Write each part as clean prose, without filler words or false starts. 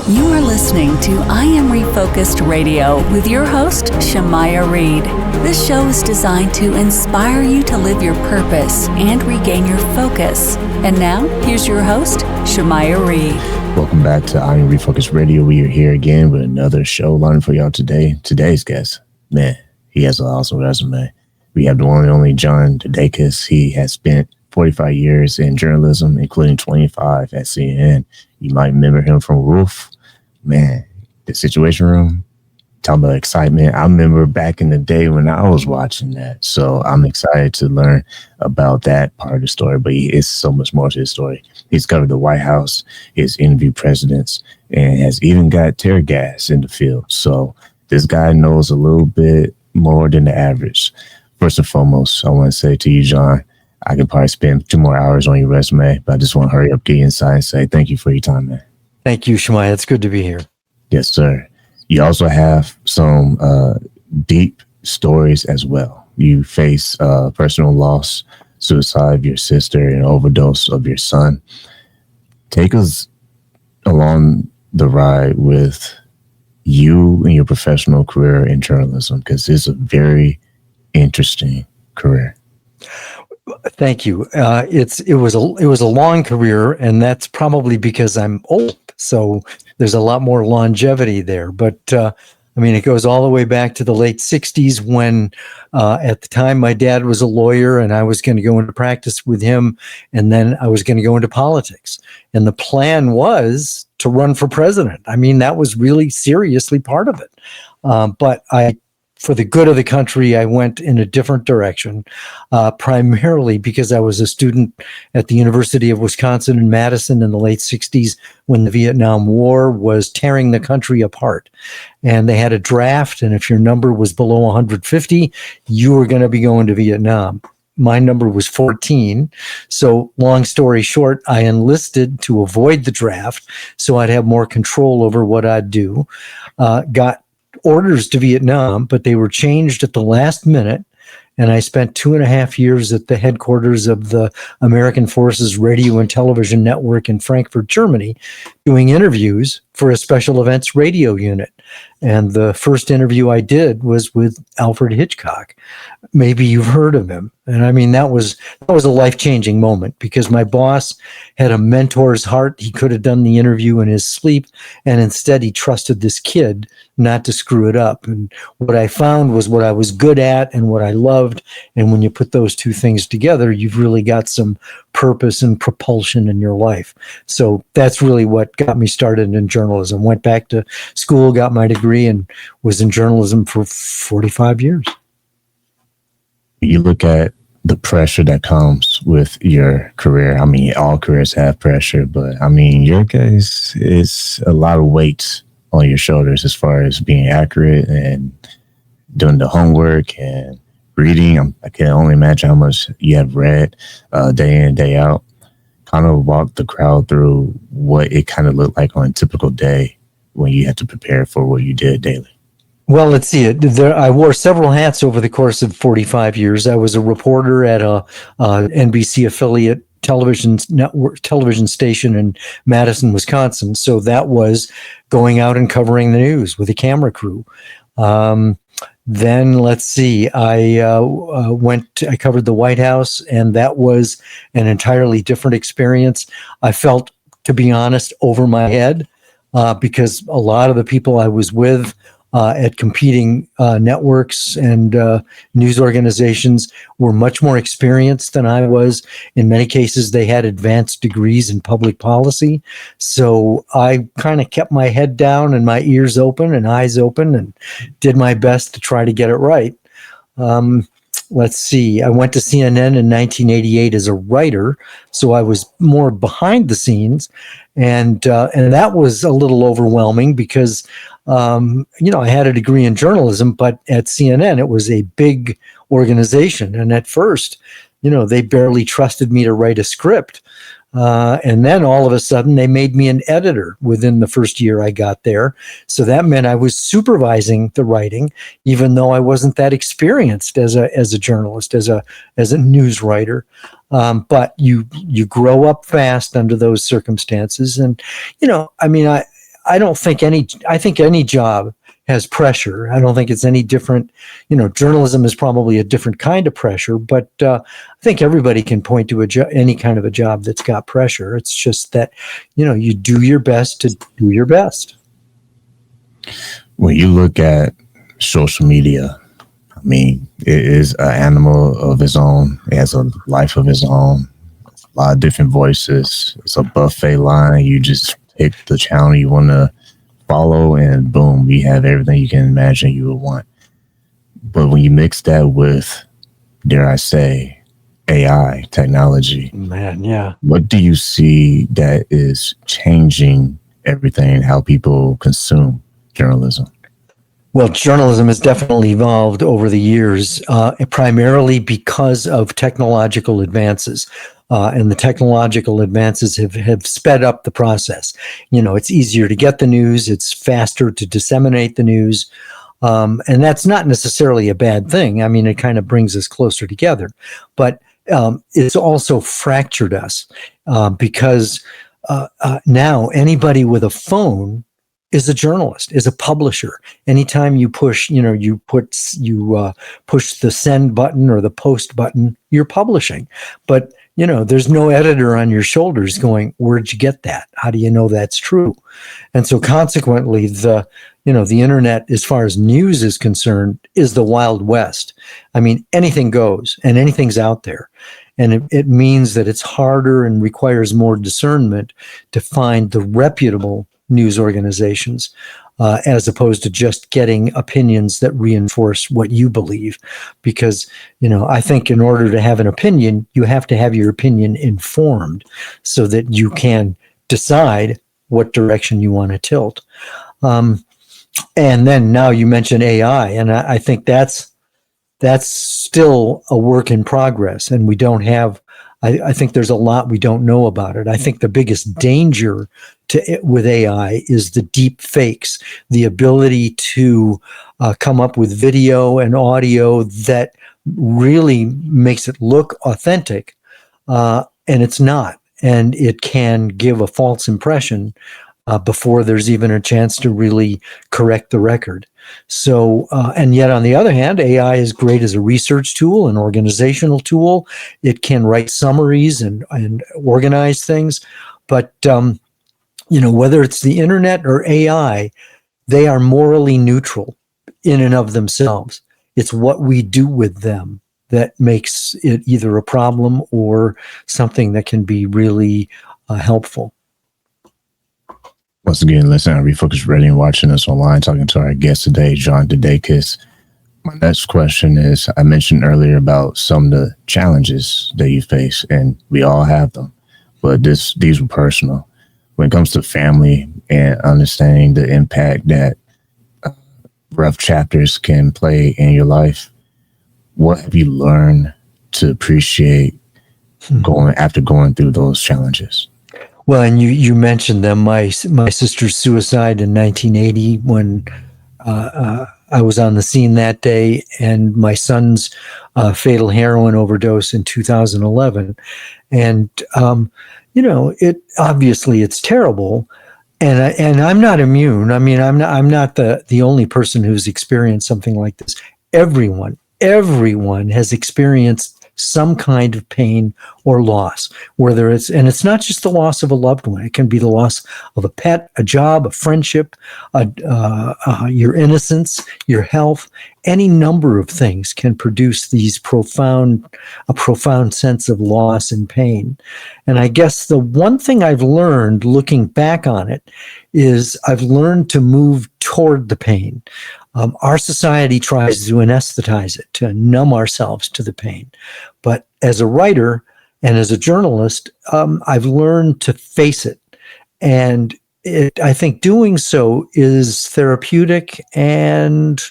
You are listening to I Am Refocused Radio with your host, Shamaya Reed. This show is designed to inspire you to live your purpose and regain your focus. And now, here's your host, Shamaya Reed. Welcome back to I Am Refocused Radio. We are here again with another show learning for y'all today. Today's guest, man, he has an awesome resume. We have the one and only John Dedakis. He has spent 45 years in journalism, including 25 at CNN. You might remember him from Roof. Man, the Situation Room. Talking about excitement. I remember back in the day when I was watching that. So I'm excited to learn about that part of the story. But it's so much more to his story. He's covered the White House, he's interviewed presidents, and has even got tear gas in the field. So this guy knows a little bit more than the average. First and foremost, I want to say to you, John, I could probably spend 2 more hours on your resume, but I just want to hurry up, get inside and say thank you for your time, man. Thank you, Shemai. It's good to be here. Yes, sir. You also have some deep stories as well. You face personal loss, suicide of your sister, and overdose of your son. Take us along the ride with you and your professional career in journalism, because it's a very interesting career. Thank you. It was a long career, and that's probably because I'm old. So there's a lot more longevity there. But it goes all the way back to the late 60s when at the time my dad was a lawyer and I was going to go into practice with him. And then I was going to go into politics. And the plan was to run for president. That was really seriously part of it. But for the good of the country, I went in a different direction, primarily because I was a student at the University of Wisconsin in Madison in the late 60s when the Vietnam War was tearing the country apart. And they had a draft, and if your number was below 150, you were going to be going to Vietnam. My number was 14. So long story short, I enlisted to avoid the draft so I'd have more control over what I'd do. Got orders to Vietnam, but they were changed at the last minute. And I spent 2.5 years at the headquarters of the American Forces Radio and Television Network in Frankfurt, Germany, doing interviews for a special events radio unit. And the first interview I did was with Alfred Hitchcock. Maybe you've heard of him. And that was a life-changing moment because my boss had a mentor's heart. He could have done the interview in his sleep, and instead he trusted this kid not to screw it up. And what I found was what I was good at and what I loved. And when you put those two things together, you've really got some purpose and propulsion in your life. So that's really what got me started in journalism. Went back to school, got my degree, and was in journalism for 45 years. You look at the pressure that comes with your career. All careers have pressure, but your case is a lot of weight on your shoulders as far as being accurate and doing the homework and reading. I can only imagine how much you have read day in, day out. Kind of walk the crowd through what it kind of looked like on a typical day when you had to prepare for what you did daily. Well, let's see. I wore several hats over the course of 45 years. I was a reporter at a NBC affiliate television station in Madison, Wisconsin. So that was going out and covering the news with a camera crew. Then let's see. I covered the White House, and that was an entirely different experience. I felt, to be honest, over my head because a lot of the people I was with at competing networks and news organizations were much more experienced than I was. In many cases, they had advanced degrees in public policy. So I kind of kept my head down and my ears open and eyes open and did my best to try to get it right. Let's see. I went to CNN in 1988 as a writer, so I was more behind the scenes, and that was a little overwhelming because I had a degree in journalism, but at CNN it was a big organization, and at first, they barely trusted me to write a script. And then all of a sudden they made me an editor within the first year I got there. So that meant I was supervising the writing, even though I wasn't that experienced as a journalist, as a news writer. But you grow up fast under those circumstances. And, I think any job has pressure. I don't think it's any different. Journalism is probably a different kind of pressure, but I think everybody can point to any kind of a job that's got pressure. It's just that, you do your best to do your best. When you look at social media, I mean, it is an animal of its own. It has a life of its own. A lot of different voices. It's a buffet line. You just pick the channel you want to follow, and boom, you have everything you can imagine you would want. But when you mix that with, dare I say, AI technology, man, yeah, what do you see that is changing everything, how people consume journalism? Well, journalism has definitely evolved over the years, primarily because of technological advances. And the technological advances have sped up the process. It's easier to get the news. It's faster to disseminate the news. And that's not necessarily a bad thing. I mean, it kind of brings us closer together. But it's also fractured us because now anybody with a phone is a journalist, is a publisher. Anytime you push, you push the send button or the post button, you're publishing. But there's no editor on your shoulders going, where'd you get that? How do you know that's true? And so consequently, the internet, as far as news is concerned, is the Wild West. I mean, anything goes and anything's out there. And it means that it's harder and requires more discernment to find the reputable news organizations, as opposed to just getting opinions that reinforce what you believe. Because, I think in order to have an opinion, you have to have your opinion informed so that you can decide what direction you want to tilt. And then now you mention AI, and I think that's still a work in progress, and we don't have, I think there's a lot we don't know about it. I think the biggest danger with AI is the deep fakes, the ability to come up with video and audio that really makes it look authentic, and it's not. And it can give a false impression before there's even a chance to really correct the record. So, and yet on the other hand, AI is great as a research tool, an organizational tool. It can write summaries and organize things. But, whether it's the internet or AI, they are morally neutral in and of themselves. It's what we do with them that makes it either a problem or something that can be really helpful. Once again, listening to Refocused Radio and watching us online, talking to our guest today, John Dedakis. My next question is, I mentioned earlier about some of the challenges that you face, and we all have them, but these were personal. When it comes to family and understanding the impact that rough chapters can play in your life, what have you learned to appreciate going through those challenges? Well, and you mentioned them. My sister's suicide in 1980 when I was on the scene that day, and my son's fatal heroin overdose in 2011. And it obviously it's terrible, and I'm not immune. I mean, I'm not the only person who's experienced something like this. Everyone has experienced some kind of pain or loss, and it's not just the loss of a loved one. It can be the loss of a pet, a job, a friendship, your innocence, your health. Any number of things can produce a profound sense of loss and pain. And I guess the one thing I've learned looking back on it is I've learned to move toward the pain. Our society tries to anesthetize it, to numb ourselves to the pain. But as a writer and as a journalist, I've learned to face it. And I think doing so is therapeutic and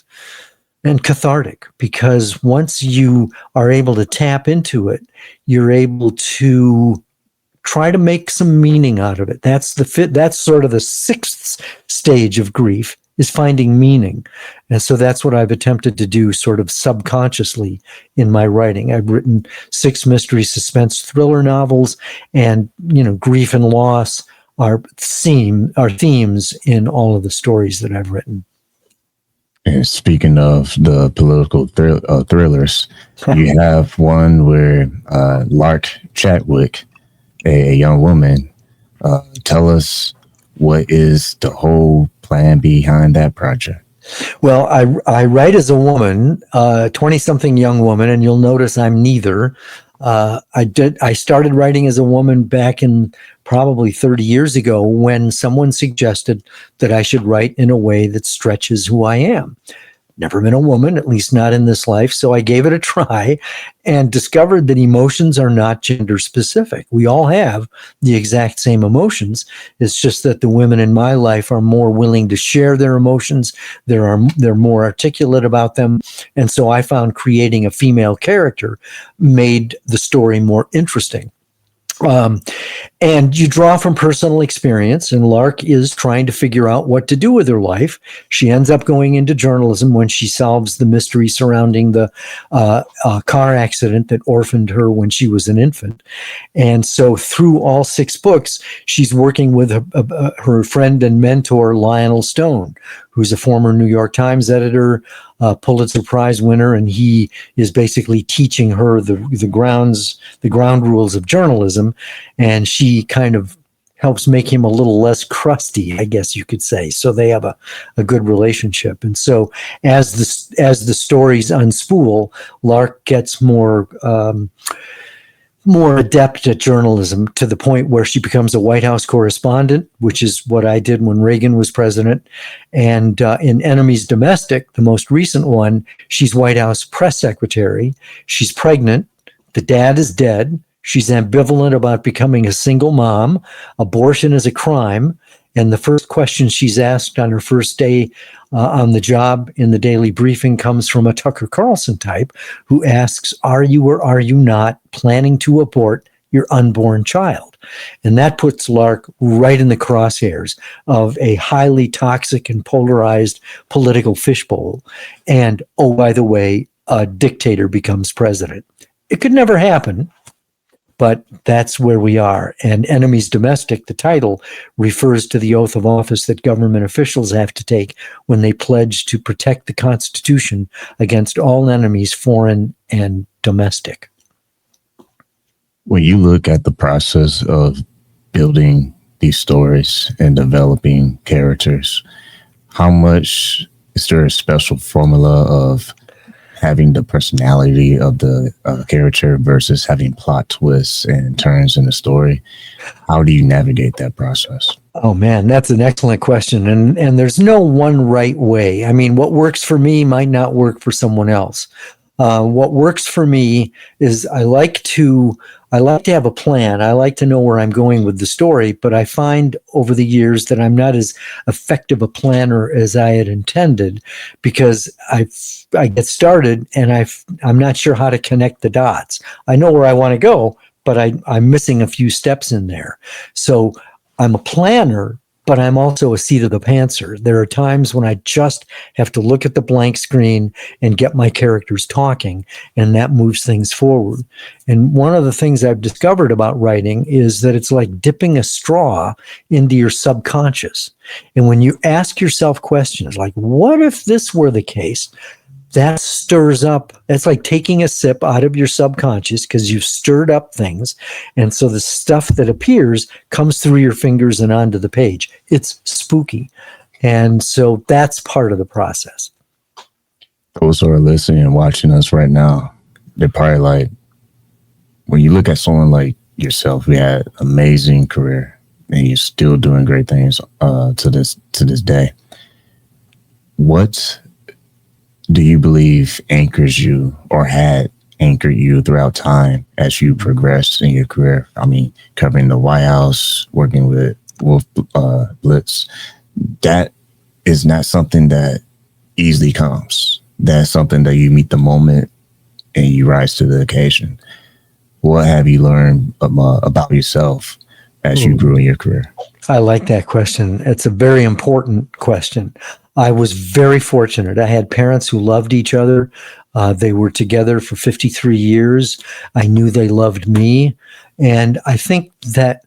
cathartic, because once you are able to tap into it, you're able to try to make some meaning out of it. That's sort of the sixth stage of grief, is finding meaning. And so that's what I've attempted to do sort of subconsciously in my writing. I've written 6 mystery suspense thriller novels, and, grief and loss themes in all of the stories that I've written. And speaking of the political thrillers, you have one where Lark Chadwick, a young woman, tell us what is the whole plan behind that project. Well, I write as a woman, 20-something young woman, and you'll notice I'm neither. I started writing as a woman back in probably 30 years ago when someone suggested that I should write in a way that stretches who I am. Never been a woman, at least not in this life. So I gave it a try and discovered that emotions are not gender specific. We all have the exact same emotions. It's just that the women in my life are more willing to share their emotions. They're more articulate about them. And so I found creating a female character made the story more interesting. And you draw from personal experience, and Lark is trying to figure out what to do with her life. She ends up going into journalism when she solves the mystery surrounding the car accident that orphaned her when she was an infant. And so through all 6 books, she's working with her friend and mentor, Lionel Stone, who's a former New York Times editor, Pulitzer Prize winner, and he is basically teaching her the ground rules of journalism, and she kind of helps make him a little less crusty, I guess you could say. So they have a good relationship. And so as the stories unspool, Lark gets more adept at journalism to the point where she becomes a White House correspondent, which is what I did when Reagan was president. And in Enemies Domestic, the most recent one, she's White House press secretary. She's pregnant. The dad is dead. She's ambivalent about becoming a single mom. Abortion is a crime. And the first question she's asked on her first day on the job in the daily briefing comes from a Tucker Carlson type who asks, are you or are you not planning to abort your unborn child? And that puts Lark right in the crosshairs of a highly toxic and polarized political fishbowl. And, oh, by the way, a dictator becomes president. It could never happen, but that's where we are. And Enemies Domestic, the title, refers to the oath of office that government officials have to take when they pledge to protect the Constitution against all enemies, foreign and domestic. When you look at the process of building these stories and developing characters, how much is there a special formula of having the personality of the character versus having plot twists and turns in the story? How do you navigate that process? Oh man, that's an excellent question. And there's no one right way. I mean, what works for me might not work for someone else. What works for me is I like to have a plan. I like to know where I'm going with the story, but I find over the years that I'm not as effective a planner as I had intended because I get started and I'm not sure how to connect the dots. I know where I want to go, but I'm missing a few steps in there. So I'm a planner, but I'm also a seat of the pantser. There are times when I just have to look at the blank screen and get my characters talking, and that moves things forward. And one of the things I've discovered about writing is that it's like dipping a straw into your subconscious. And when you ask yourself questions like, what if this were the case? That stirs up. It's like taking a sip out of your subconscious because you've stirred up things. And so the stuff that appears comes through your fingers and onto the page. It's spooky. And so that's part of the process. Those who are listening and watching us right now, they're probably like, when you look at someone like yourself, who had an amazing career and you're still doing great things to this day, what do you believe anchors you or had anchored you throughout time as you progressed in your career? I mean, covering the White House, working with Wolf Blitz, that is not something that easily comes. That's something that you meet the moment and you rise to the occasion. What have you learned about yourself as you grew in your career? I like that question. It's a very important question. I was very fortunate. I had parents who loved each other. They were together for 53 years. I knew they loved me. And I think that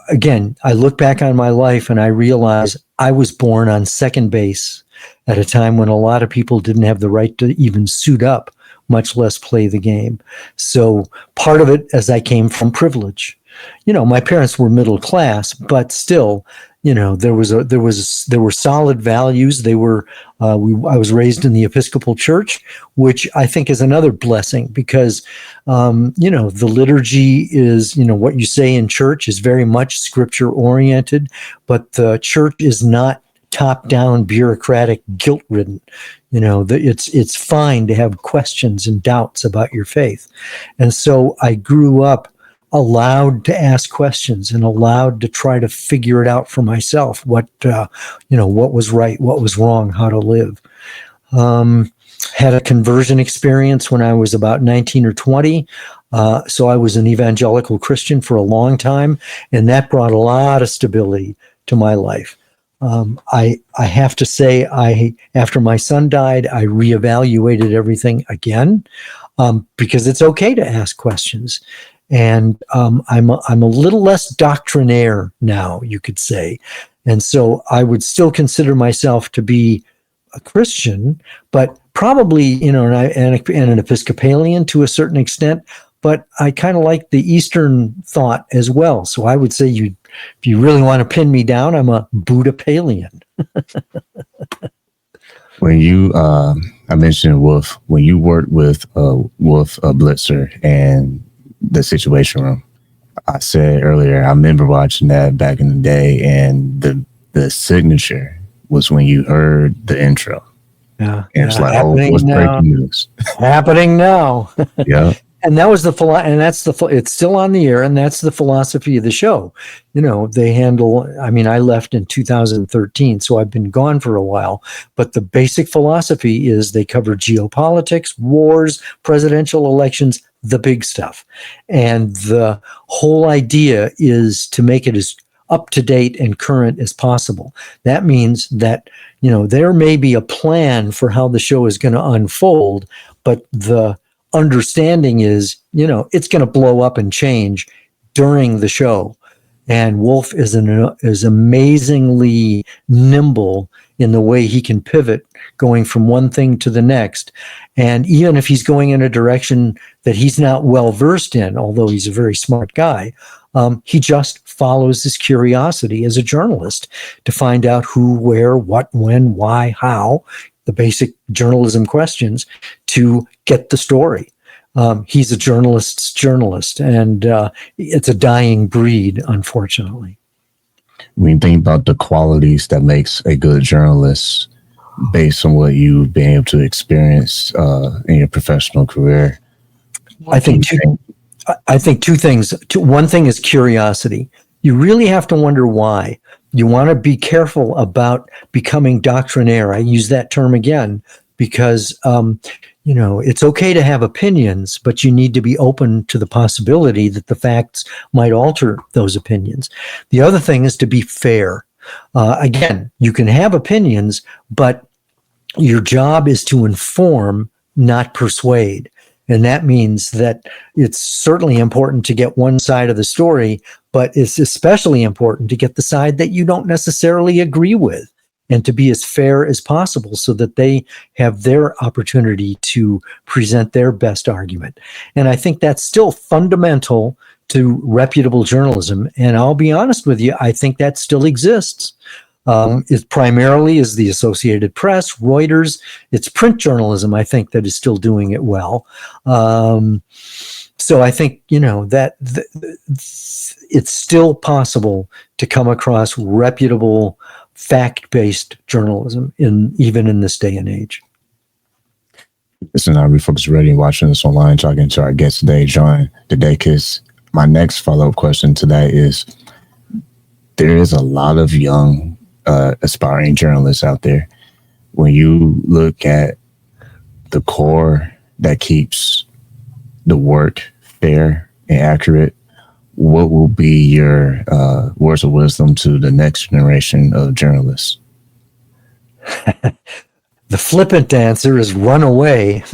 again, I look back on my life and I realize I was born on second base at a time when a lot of people didn't have the right to even suit up, much less play the game. So part of it, as I came from privilege, my parents were middle class, but still, there were solid values. They were, I was raised in the Episcopal Church, which I think is another blessing because, the liturgy is, what you say in church is very much scripture oriented, but the church is not top-down, bureaucratic, guilt-ridden. It's fine to have questions and doubts about your faith. And so I grew up allowed to ask questions and allowed to try to figure it out for myself, what was right, what was wrong, how to live. Had a conversion experience when I was about 19 or 20. So I was an evangelical Christian for a long time, and that brought a lot of stability to my life. I have to say, after my son died, I reevaluated everything again, because it's okay to ask questions. And I'm a little less doctrinaire now, you could say. And so I would still consider myself to be a Christian, but probably, and an Episcopalian to a certain extent, but I kind of like the Eastern thought as well. So I would say if you really want to pin me down, I'm a Buddha-palian. When you, I mentioned Wolf, when you worked with Wolf Blitzer and the Situation Room, I said earlier, I remember watching that back in the day, and the signature was when you heard the intro. Yeah. And it's like, what's breaking news? Happening now. Yeah. And that was it's still on the air, and that's the philosophy of the show. They handle, I left in 2013, so I've been gone for a while, but the basic philosophy is they cover geopolitics, wars, presidential elections, the big stuff. And the whole idea is to make it as up to date and current as possible. That means that, there may be a plan for how the show is going to unfold, but the understanding is, it's going to blow up and change during the show. And Wolf is amazingly nimble in the way he can pivot going from one thing to the next. And even if he's going in a direction that he's not well versed in, although he's a very smart guy, he just follows his curiosity as a journalist to find out who, where, what, when, why, how, the basic journalism questions to get the story. He's a journalist's journalist, and it's a dying breed, unfortunately. When you think about the qualities that makes a good journalist based on what you've been able to experience in your professional career, I think two things. One thing is curiosity. You really have to wonder why. You want to be careful about becoming doctrinaire. I use that term again because, it's okay to have opinions, but you need to be open to the possibility that the facts might alter those opinions. The other thing is to be fair. Again, you can have opinions, but your job is to inform, not persuade. And that means that it's certainly important to get one side of the story, but it's especially important to get the side that you don't necessarily agree with, and to be as fair as possible so that they have their opportunity to present their best argument. And I think that's still fundamental to reputable journalism. And I'll be honest with you, I think that still exists. It primarily is the Associated Press, Reuters. It's print journalism, I think, that is still doing it well. So I think, that it's still possible to come across reputable, fact-based journalism even in this day and age. Listen, I Refocused Radio, watching this online, talking to our guest today, John Dedakis. My next follow-up question to that is, there is a lot of young aspiring journalists out there. When you look at the core that keeps the work fair and accurate, what will be your words of wisdom to the next generation of journalists? The flippant answer is run away,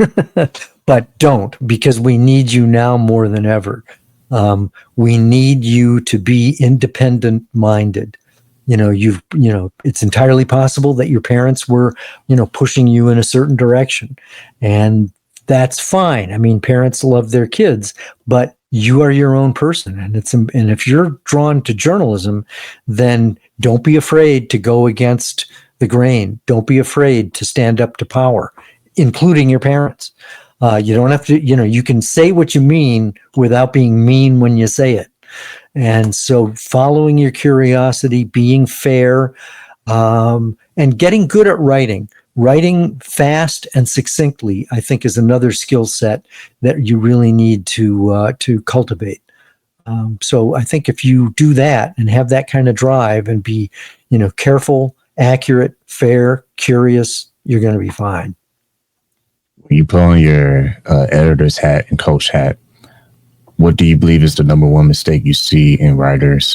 but don't, because we need you now more than ever. We need you to be independent minded. It's entirely possible that your parents were, pushing you in a certain direction, and that's fine. I mean, parents love their kids, but you are your own person, and if you're drawn to journalism, then don't be afraid to go against the grain. Don't be afraid to stand up to power, including your parents. You don't have to, you can say what you mean without being mean when you say it. And so following your curiosity, being fair, and getting good at writing fast and succinctly, I think, is another skill set that you really need to cultivate. So I think if you do that and have that kind of drive and be, careful, accurate, fair, curious, you're going to be fine. When you put on your editor's hat and coach hat, what do you believe is the number one mistake you see in writers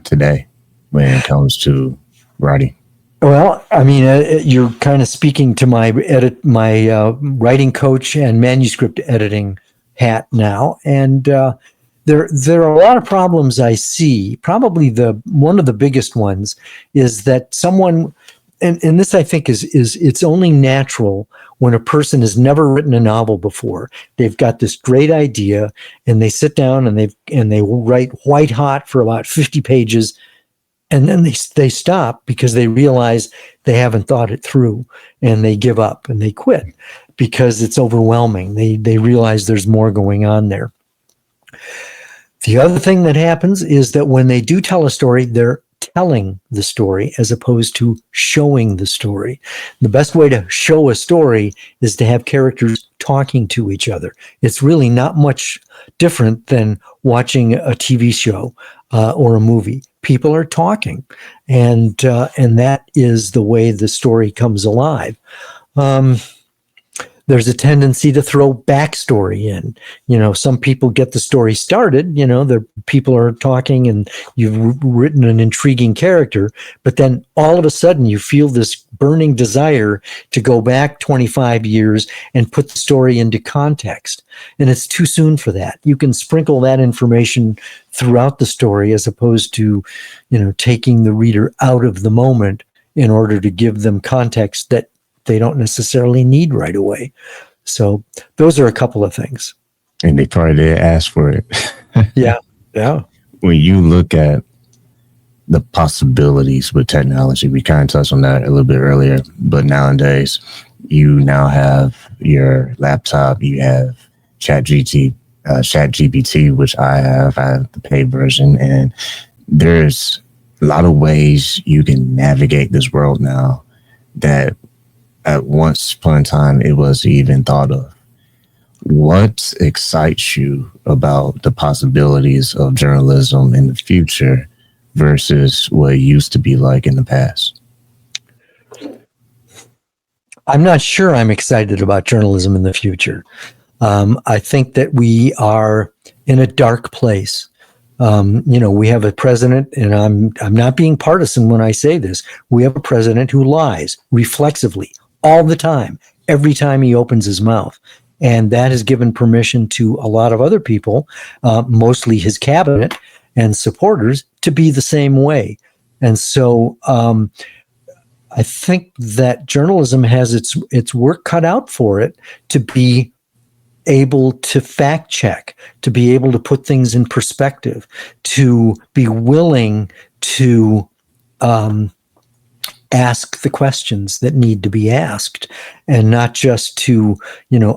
today when it comes to writing? Well, I mean, you're kind of speaking to my writing coach and manuscript editing hat now, and there are a lot of problems I see. Probably one of the biggest ones is that someone, and this I think is it's only natural when a person has never written a novel before. They've got this great idea, and they sit down and they write white hot for about 50 pages. And then they stop because they realize they haven't thought it through, and they give up and they quit because it's overwhelming. They realize there's more going on there. The other thing that happens is that when they do tell a story, they're telling the story as opposed to showing the story. The best way to show a story is to have characters talking to each other. It's really not much different than watching a TV show or a movie. People are talking, and that is the way the story comes alive. There's a tendency to throw backstory in. Some people get the story started, the people are talking and you've written an intriguing character, but then all of a sudden you feel this burning desire to go back 25 years and put the story into context. And it's too soon for that. You can sprinkle that information throughout the story as opposed to, taking the reader out of the moment in order to give them context that they don't necessarily need right away. So those are a couple of things. And they probably did ask for it. Yeah. When you look at the possibilities with technology, we kind of touched on that a little bit earlier, but nowadays you now have your laptop, you have ChatGPT, which I have the paid version, and there's a lot of ways you can navigate this world now that at once upon a time it was even thought of. What excites you about the possibilities of journalism in the future versus what it used to be like in the past? I'm not sure I'm excited about journalism in the future. I think that we are in a dark place. We have a president, and I'm not being partisan when I say this. We have a president who lies reflexively all the time, every time he opens his mouth. And that has given permission to a lot of other people, mostly his cabinet and supporters, to be the same way. And so I think that journalism has its work cut out for it to be able to fact check, to be able to put things in perspective, to be willing to ask the questions that need to be asked, and not just to,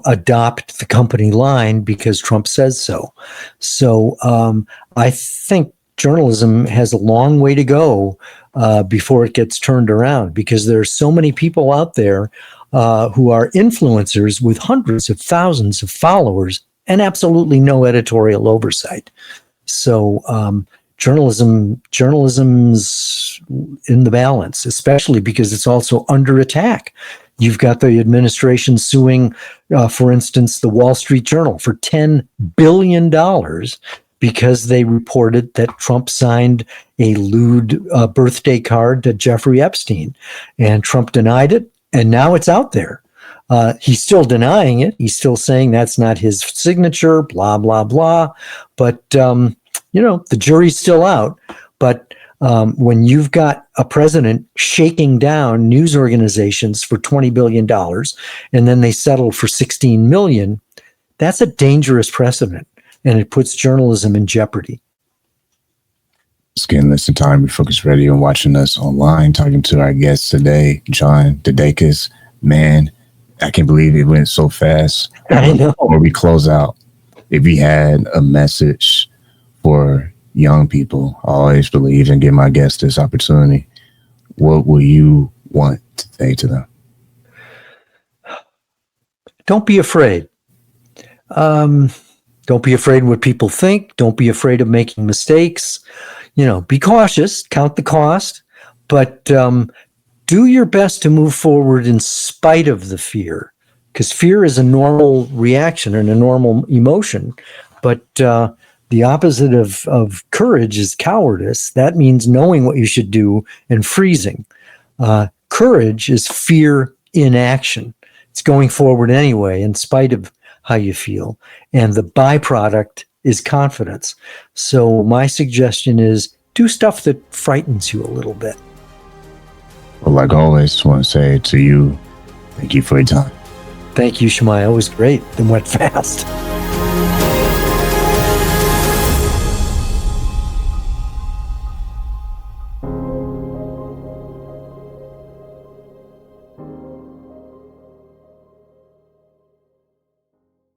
adopt the company line because Trump says so. So I think journalism has a long way to go before it gets turned around, because there are so many people out there who are influencers with hundreds of thousands of followers and absolutely no editorial oversight. So journalism's in the balance, especially because it's also under attack. You've got the administration suing, for instance, the Wall Street Journal for $10 billion because they reported that Trump signed a lewd birthday card to Jeffrey Epstein, and Trump denied it. And now it's out there. He's still denying it. He's still saying that's not his signature, blah, blah, blah. But, the jury's still out. But when you've got a president shaking down news organizations for $20 billion and then they settle for $16 million, that's a dangerous precedent, and it puts journalism in jeopardy. Again, listen to Refocused Radio and watching us online, talking to our guest today, John Dedakis. Man, I can't believe it went so fast. I know. Before we close out, if you had a message for young people, I always believe and give my guests this opportunity, what will you want to say to them? Don't be afraid. Don't be afraid of what people think. Don't be afraid of making mistakes. Be cautious, count the cost, but do your best to move forward in spite of the fear, because fear is a normal reaction and a normal emotion. But the opposite of courage is cowardice. That means knowing what you should do and freezing. Courage is fear in action. It's going forward anyway, in spite of how you feel. And the byproduct is confidence. So my suggestion is do stuff that frightens you a little bit. Well, like always, I want to say to you, thank you for your time. Thank you, Shemaiah. It was great. It went fast.